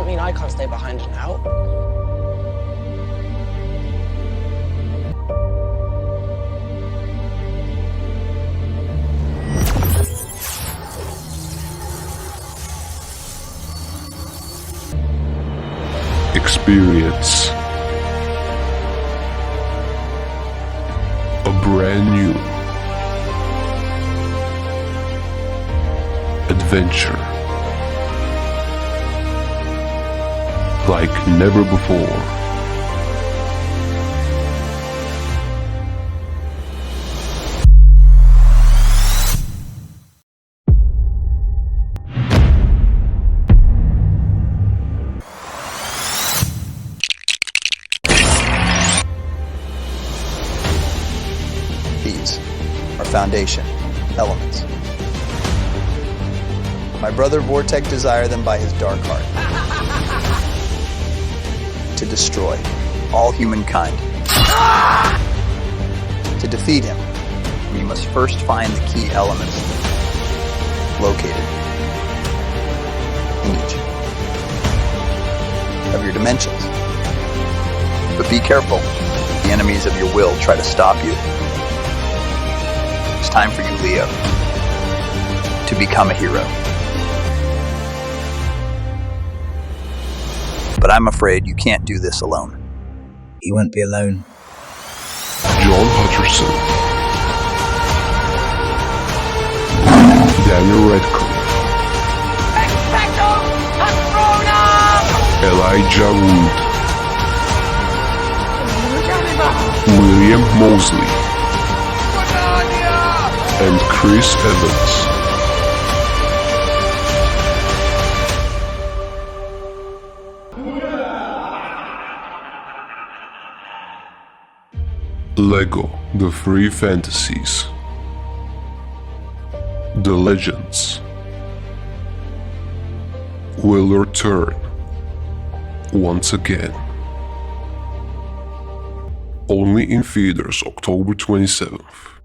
doesn't mean I can't stay behind and help. Experience a brand new adventure like never before. These are foundation elements. My brother Vortek desired them by his dark heart. To destroy all humankind. To defeat him, we must first find the key elements located in each of your dimensions. But be careful, the enemies of your will try to stop you. It's time for you, Leo, to become a hero. But I'm afraid you can't do this alone. You won't be alone. John Hutcherson, Daniel Radcliffe, Elijah Wood, William Moseley, and Chris Evans. Lego The Free Fantasies. The Legends will return once again. Only in theaters October 27th.